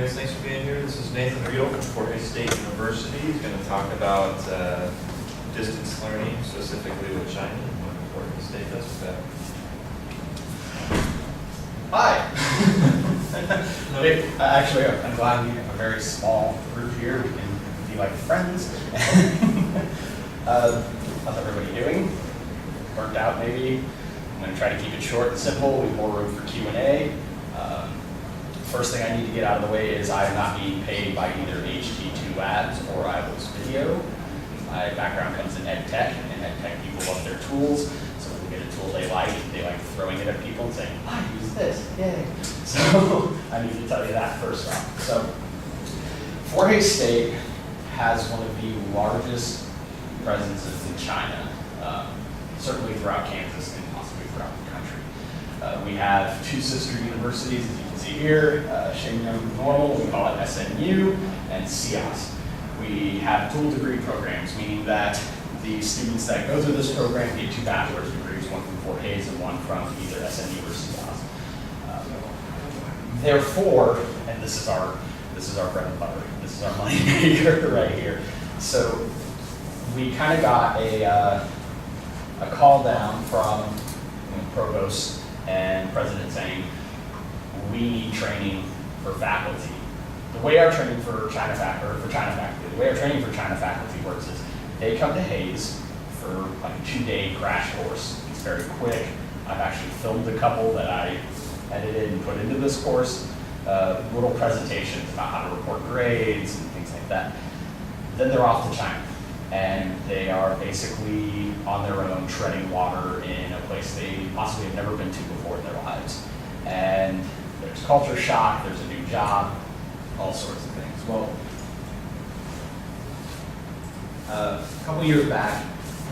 guys. Thanks for being here. This is Nathan Riedel from Jorge State University. He's going to talk about distance learning, specifically with China, and what Jorge State does with that. Hi. Actually, I'm glad we have a very small group here. We can be like friends. How's everybody doing? Burnt out maybe? I'm going to try to keep it short and simple. We have more room for Q&A. First thing I need to get out of the way is I am not being paid by either HT2 Labs or iLooks Video. My background comes in ed tech, and ed tech people love their tools. So when they get a tool they like throwing it at people and saying, I use this, yay. So I need to tell you that first off. So Jorge State has one of the largest presences in China, certainly throughout Kansas and possibly throughout the country. We have two sister universities, as you can see here, Shenyang Normal, we call it SNU, and CIAS. We have dual degree programs, meaning that the students that go through this program get two bachelor's degrees, one from Fort Hays and one from either SNU or CIAS. Therefore, and this is our bread and butter, this is our money maker right here. So we kind of got a call down from provost and president saying, we need training for faculty. The way our training for China faculty works is they come to Hays for like a 2-day crash course. It's very quick. I've actually filmed a couple that I edited and put into this course, little presentations about how to report grades and things like that. Then they're off to China, and they are basically on their own treading water in a place they possibly have never been to before in their lives. And there's culture shock, there's a new job, all sorts of things. Well, a couple years back,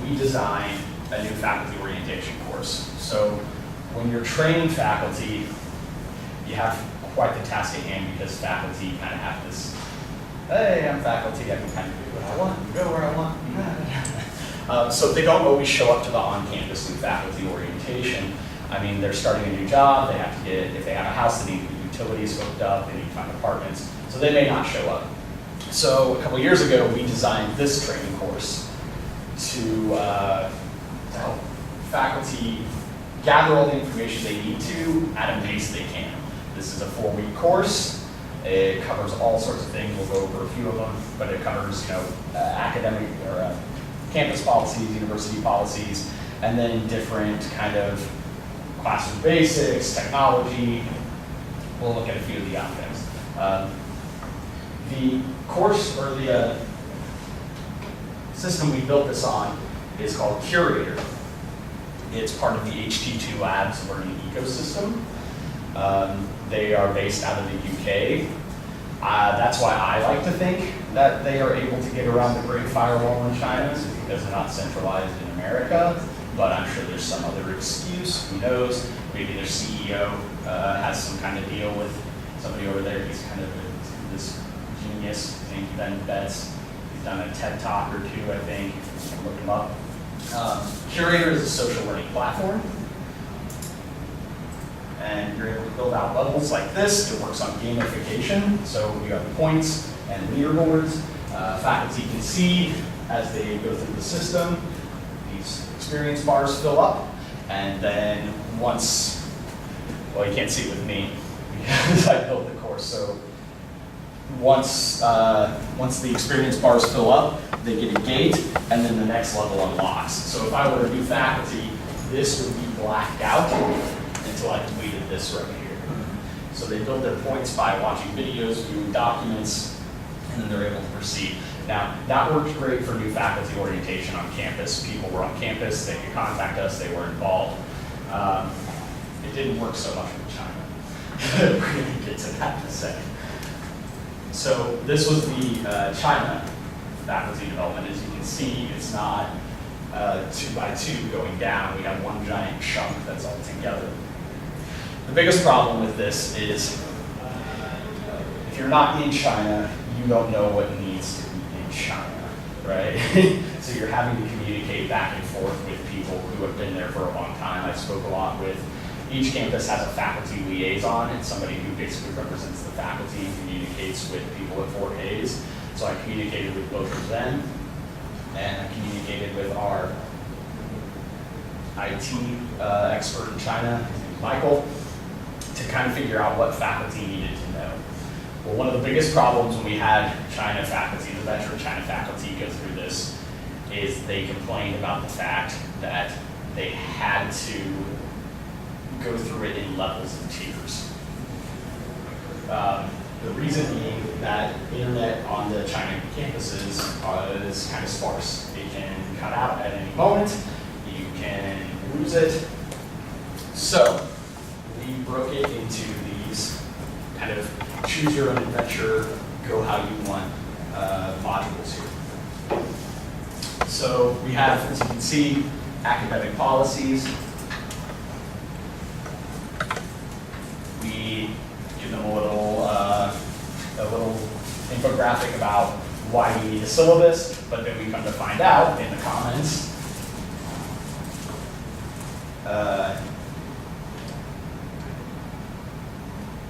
we designed a new faculty orientation course. So when you're training faculty, you have quite the task at hand because faculty kind of have this, hey, I'm faculty, I can kind of do what I want, go where I want. So they don't always show up to the on-campus new faculty orientation. I mean, they're starting a new job, they have to get, if they have a house, they need to get utilities hooked up, they need to find apartments, so they may not show up. So a couple years ago, we designed this training course to help faculty gather all the information they need to at a pace they can. This is a 4-week course. It covers all sorts of things. We'll go over a few of them, but it covers, academic or campus policies, university policies, and then different kind of classroom basics, technology. We'll look at a few of the outcomes. The course or the system we built this on is called Curator. It's part of the HT2 Labs learning ecosystem. They are based out of the UK. That's why I like to think that they are able to get around the Great Firewall in China, because they're not centralized in America. But I'm sure there's some other excuse, who knows? Maybe their CEO has some kind of deal with somebody over there. He's kind of this genius. His name's Ben Betts. He's done a TED Talk or two, I think. You can look him up. Curator is a social learning platform. And you're able to build out levels like this. It works on gamification. So you have points and leaderboards. Faculty can see as they go through the system. These experience bars fill up. And then once, well, you can't see it with me because I built the course. So once the experience bars fill up, they get a gate, and then the next level unlocks. So if I were a new faculty, this would be blacked out until I completed this right here. So they build their points by watching videos, viewing documents, and then they're able to proceed. Now, that worked great for new faculty orientation on campus. People were on campus, they could contact us, they were involved. It didn't work so much with China. We're going to get to that in a second. So this was the China faculty development. As you can see, it's not 2 by 2 going down. We have one giant chunk that's all together. The biggest problem with this is if you're not in China, you don't know what needs to be in China, right? So you're having to communicate back and forth with people who have been there for a long time. I spoke a lot with, each campus has a faculty liaison. It's somebody who basically represents the faculty and communicates States with people at Fort Hays. So I communicated with both of them, and I communicated with our IT expert in China, his name is Michael, to kind of figure out what faculty needed to know. Well, one of the biggest problems when we had China faculty, the veteran China faculty go through this, is they complained about the fact that they had to go through it in levels of tiers. The reason being that internet on the China campuses is kind of sparse. It can cut out at any moment. You can lose it. So we broke it into these kind of choose your own adventure, go how you want modules here. So we have, as you can see, academic policies. We give them a little infographic about why we need a syllabus, but then we come to find out in the comments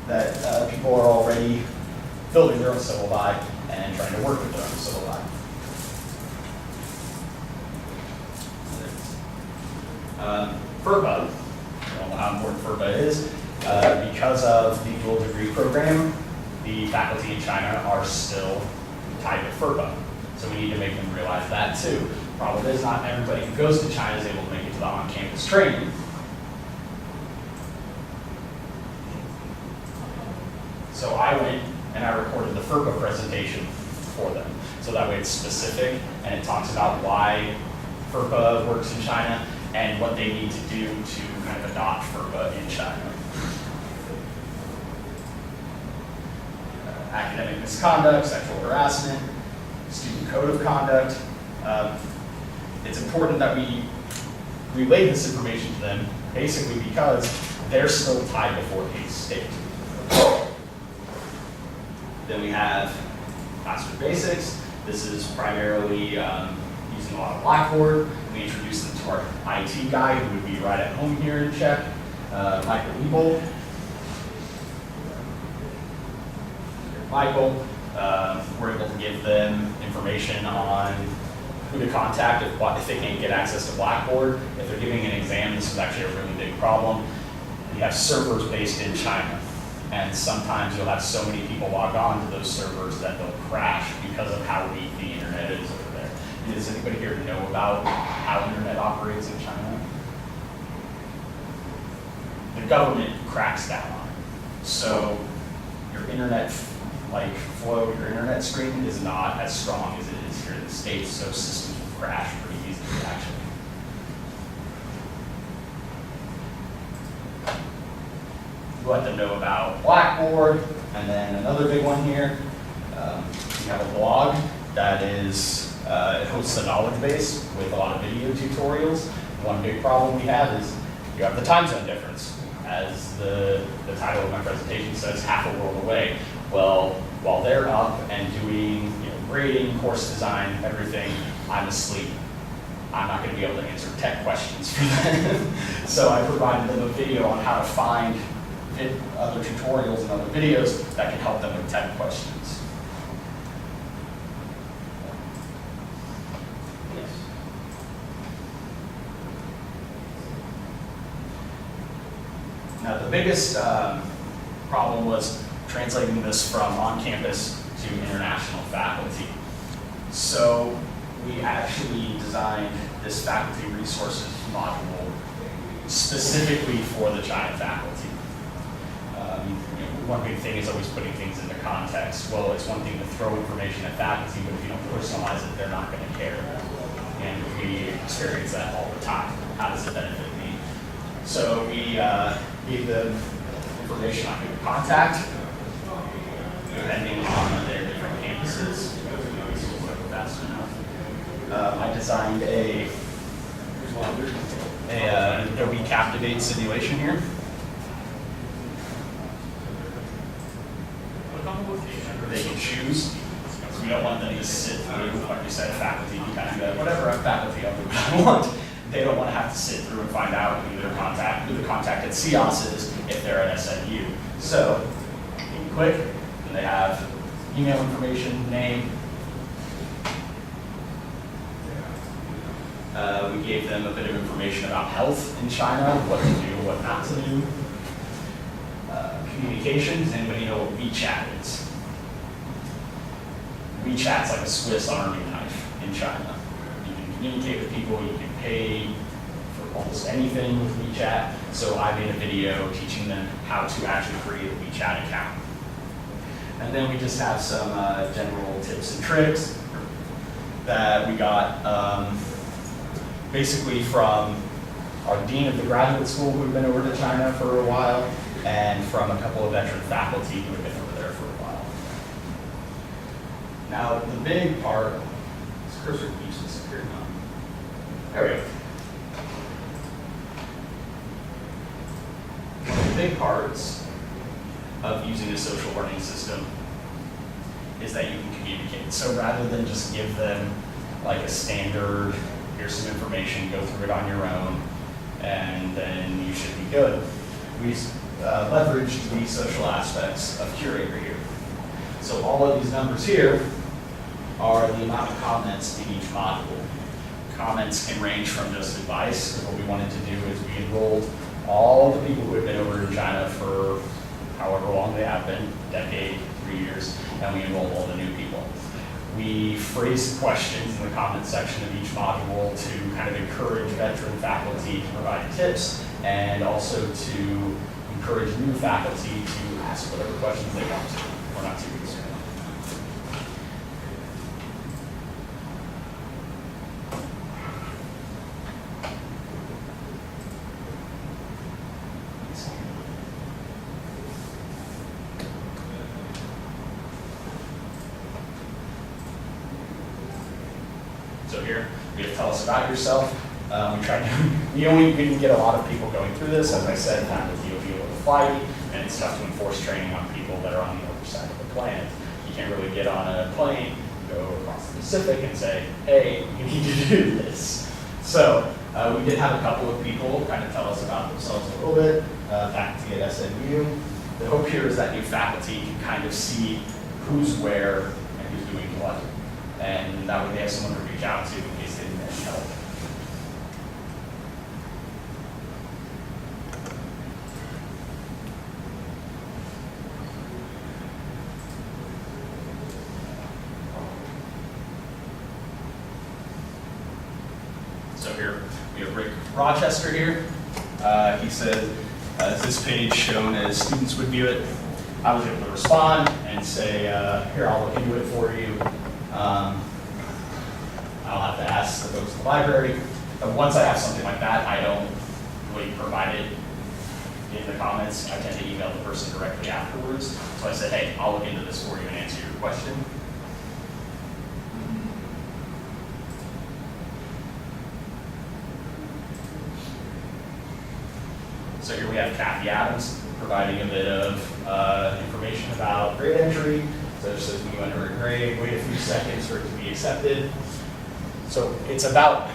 that people are already building their own syllabi and trying to work with their own syllabi. FERPA, I don't know how important FERPA is. Because of the dual degree program, the faculty in China are still tied to FERPA. So we need to make them realize that too. Problem is, not everybody who goes to China is able to make it to the on-campus training. So I went and I recorded the FERPA presentation for them. So that way it's specific and it talks about why FERPA works in China and what they need to do to kind of adopt FERPA in China. Academic misconduct, sexual harassment, student code of conduct. It's important that we relay this information to them, basically because they're still tied to Fort Hays State. Then we have Classroom Basics. This is primarily using a lot of Blackboard. We introduced them to our IT guy who would be right at home here in Czech, Michael Liebel. Michael, we're able to give them information on who to contact if they can't get access to Blackboard. If they're giving an exam, this is actually a really big problem. You have servers based in China, and sometimes you'll have so many people log on to those servers that they'll crash because of how weak the internet is over there. Does anybody here know about how internet operates in China? The government cracks down on it. So your internet flow, your internet screen is not as strong as it is here in the States, so systems will crash pretty easily actually. We let them know about Blackboard, and then another big one here, we have a blog that is, it hosts a knowledge base with a lot of video tutorials. One big problem we have is you have the time zone difference. As the title of my presentation says, half a world away. Well, while they're up and doing grading, course design, everything, I'm asleep. I'm not going to be able to answer tech questions for them. So I provided them a video on how to find other tutorials and other videos that can help them with tech questions. Yes. Now the biggest problem was translating this from on-campus to international faculty. So we actually designed this faculty resources module specifically for the China faculty. One big thing is always putting things into context. Well, it's one thing to throw information at faculty, but if you don't personalize it, they're not going to care. And we experience that all the time. How does it benefit me? So we gave them information on who to contact, depending on their different campuses. Fast enough. I designed a Adobe Captivate simulation here. They can choose. We don't want them to sit through, like we said, faculty, you kind of go, whatever, I'm faculty, I'll do what I want. They don't want to have to sit through and find out who the contact at CIOS is if they're at SNU. So, quick, and they have email information, name. We gave them a bit of information about health in China, what to do, what not to do. Communications, anybody know what WeChat is? WeChat's like a Swiss Army knife in China. You can communicate with people, you can pay for almost anything with WeChat. So I made a video teaching them how to actually create a WeChat account. And then we just have some general tips and tricks that we got basically from our dean of the graduate school who'd been over to China for a while, and from a couple of veteran faculty who had been over there for a while. Now, the big part, this cursor keeps disappearing on. There we go. One of the big parts of using a social learning system is that you can communicate. So rather than just give them like a standard, here's some information, go through it on your own, and then you should be good. We leveraged the social aspects of Curator here. So all of these numbers here are the amount of comments in each module. Comments can range from just advice. What we wanted to do is we enrolled all the people who had been over in China for however long they have been, decade, 3 years, and we enrolled all the new people. We phrased questions in the comment section of each module to kind of encourage veteran faculty to provide tips, and also to encourage new faculty to ask whatever questions they want to. We're not too concerned. So here, we have tell us about yourself. We tried to, we didn't get a lot of people going through this. As I said, faculty will be able to fly, and it's tough to enforce training on people that are on the other side of the planet. You can't really get on a plane, go across the Pacific and say, hey, you need to do this. So we did have a couple of people kind of tell us about themselves a little bit, faculty at SMU. The hope here is that new faculty can kind of see who's where and who's doing what. And that way they have someone to reach out to in case they need any help. So here we have Rick Rochester here. He said, is this page shown as students would view it? I was able to respond and say, here, I'll look into it for you. I'll have to ask the folks in the library. But once I have something like that, I don't really provide it in the comments. I tend to email the person directly afterwards. So I said, hey, I'll look into this for you and answer your question. So here we have Kathy Adams providing a bit of information about grade entry. So it says when you enter a grade, wait a few seconds for it to be accepted. So it's about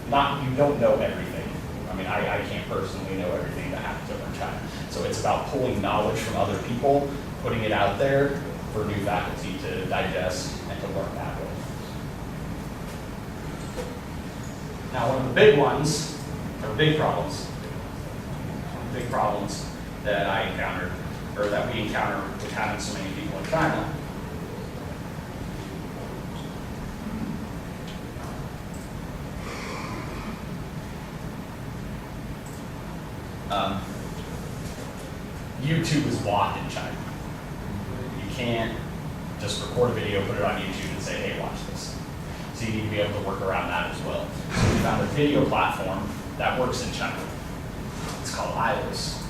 you don't know everything. I mean, I can't personally know everything that happens over in China. So it's about pulling knowledge from other people, putting it out there for new faculty to digest and to learn that way. Now, one of the big ones, or big problems that I encountered, or that we encounter with having so many people in China, YouTube is blocked in China. You can't just record a video, put it on YouTube, and say, hey, watch this. So you need to be able to work around that as well. So we found a video platform that works in China. It's called iLos.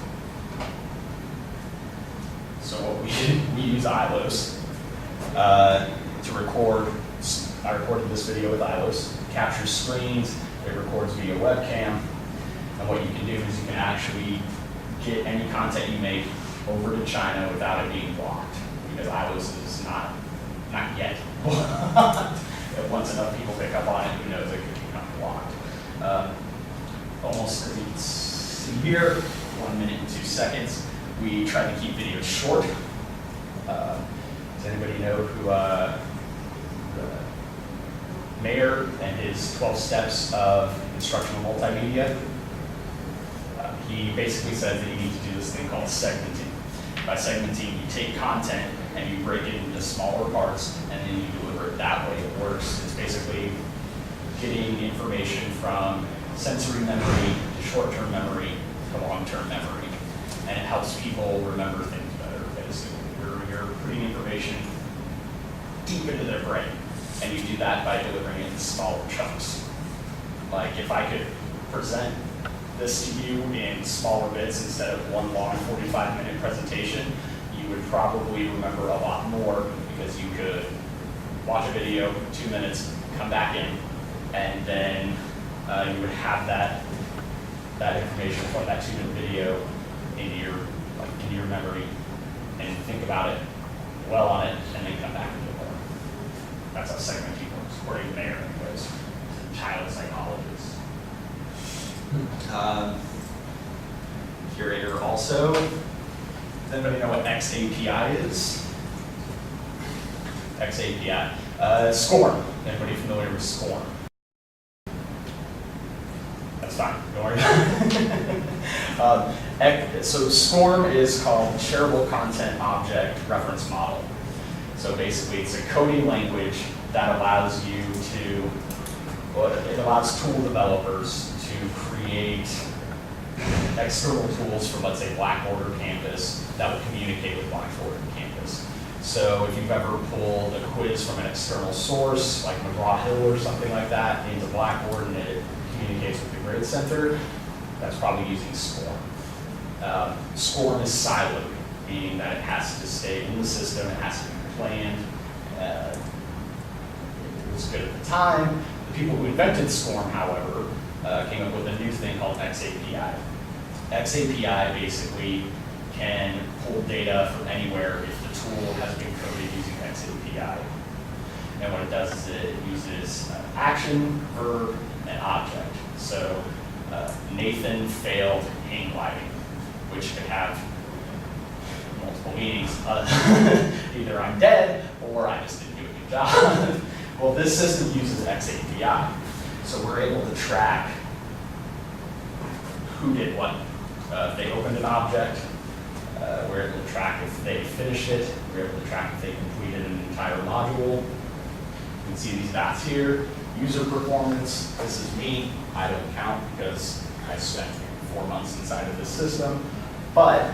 So what we did, we use iLos to record. I recorded this video with iLos. It captures screens, it records via webcam, and what you can do is you can actually get any content you make over to China without it being blocked, because iLos is not yet blocked. Once enough people pick up on it, who knows, it could become blocked. Almost, as you can see here, 1 minute and 2 seconds. We try to keep videos short. Does anybody know who the mayor and his 12 steps of instructional multimedia? He basically says that you need to do this thing called segmenting. By segmenting, you take content and you break it into smaller parts, and then you deliver it that way. It works. It's basically getting information from sensory memory to short-term memory to long-term memory, and it helps people remember things better. Basically, you're putting information deep into their brain, and you do that by delivering it in smaller chunks. Like if I could present this to you in smaller bits instead of one long 45-minute presentation, you would probably remember a lot more, because you could watch a video, 2 minutes, come back in, and then you would have that information from that 2-minute video into your memory, and think about it, dwell on it, and then come back and do more. That's how segmenting works, according to Mayer, anyways. Child psychologist. Curator also. Does anybody know what XAPI is? XAPI. SCORM. Anybody familiar with SCORM? That's fine, don't worry. So SCORM is called Shareable Content Object Reference Model. So basically it's a coding language that allows you to, it allows tool developers to create external tools from, let's say, Blackboard or Canvas that will communicate with Blackboard and Canvas. So if you've ever pulled a quiz from an external source, like McGraw-Hill or something like that, into Blackboard and it communicates with the Grid Center, that's probably using SCORM. SCORM is siloed, meaning that it has to stay in the system, it has to be planned. It was good at the time. The people who invented SCORM, however, came up with a new thing called XAPI. XAPI basically can pull data from anywhere if the tool has been coded using XAPI. And what it does is it uses action, verb, and object. So Nathan failed hang gliding, which could have multiple meanings. Either I'm dead or I just didn't do a good job. Well, this system uses XAPI. So we're able to track who did what. If they opened an object, we're able to track if they finished it. We're able to track if they completed an entire module. You can see these dots here. User performance, this is me. I don't count because I spent 4 months inside of this system. But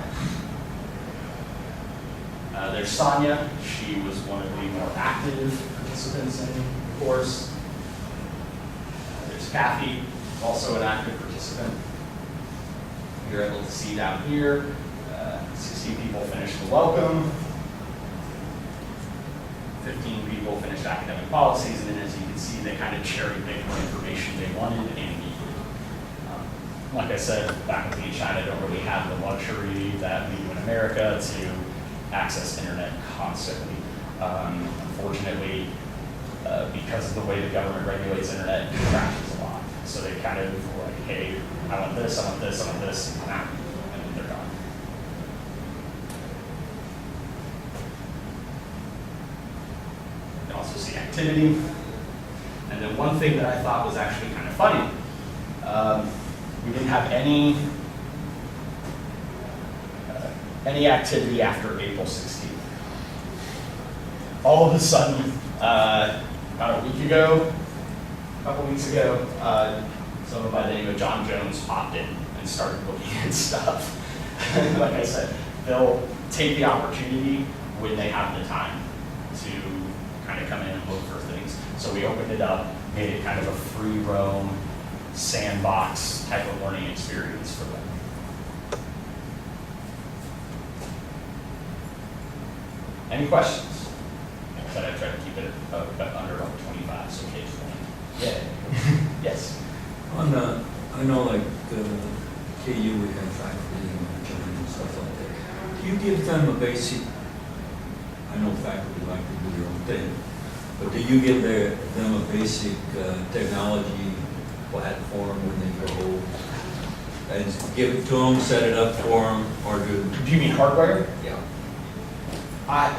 there's Sonia. She was one of the more active participants in the course. There's Kathy, also an active participant. You're able to see down here, 16 people finished the welcome, 15 people finished academic policies, and then as you can see, they kind of cherry-picked the information they wanted and needed. Like I said, faculty in China don't really have the luxury that we do in America to access internet constantly. Unfortunately, because of the way the government regulates internet, it crashes a lot. So they kind of were like, hey, I want this, I want this, I want this, and then they're gone. You can also see activity. And then one thing that I thought was actually kind of funny, we didn't have any activity after April 16th. All of a sudden, about a week ago, a couple weeks ago, someone by the name of John Jones popped in and started looking at stuff. Like I said, they'll take the opportunity when they have the time to kind of come in and look for things. So we opened it up, made it kind of a free roam, sandbox type of learning experience for them. Any questions? Like I said, I try to keep it under 25, so occasionally. Yeah. Yes. I know like KU we have faculty and stuff like that. Do you give them a basic, I know faculty like to do their own thing, but do you give them a basic technology platform when they go and give it to them, set it up for them, or do you mean hardware? Yeah. I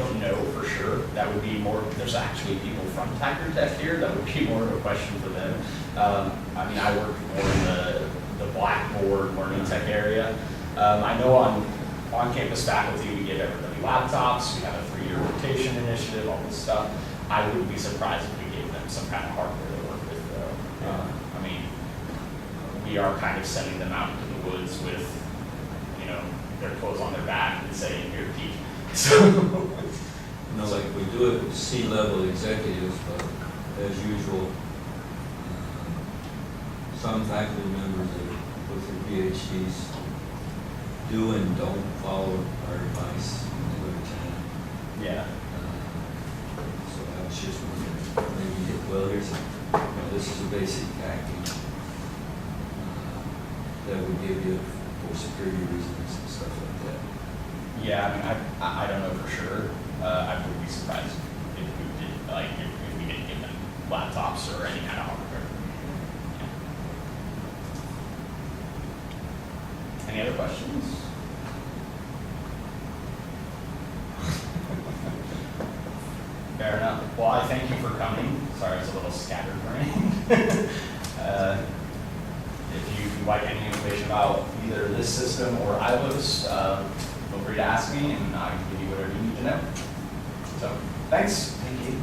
don't know for sure. That would be more, there's actually people from Tiger Tech here, that would be more of a question for them. I mean, I work more in the Blackboard Learning Tech area. I know on campus faculty, we give everybody laptops, we have a 3-year rotation initiative, all this stuff. I wouldn't be surprised if we gave them some kind of hardware to work with though. I mean, we are kind of sending them out into the woods with, you know, their clothes on their back and saying, here, teach. So, You know, like we do it with C-level executives, but as usual, some faculty members that with their PhDs do and don't follow our advice when they go to China. yeah. So I was just wondering, maybe, well, here's, this is a basic package that would give you for security reasons and stuff like that. Yeah, I mean, I don't know for sure. I would be surprised if we did, like, if we didn't give them laptops or any kind of hardware. Yeah. Any other questions? Fair enough. Well, I thank you for coming. Sorry, it's a little scatterbrained. If you'd like any information about either this system or iLOS, feel free to ask me and I can give you whatever you need to know. So, thanks. Thank you.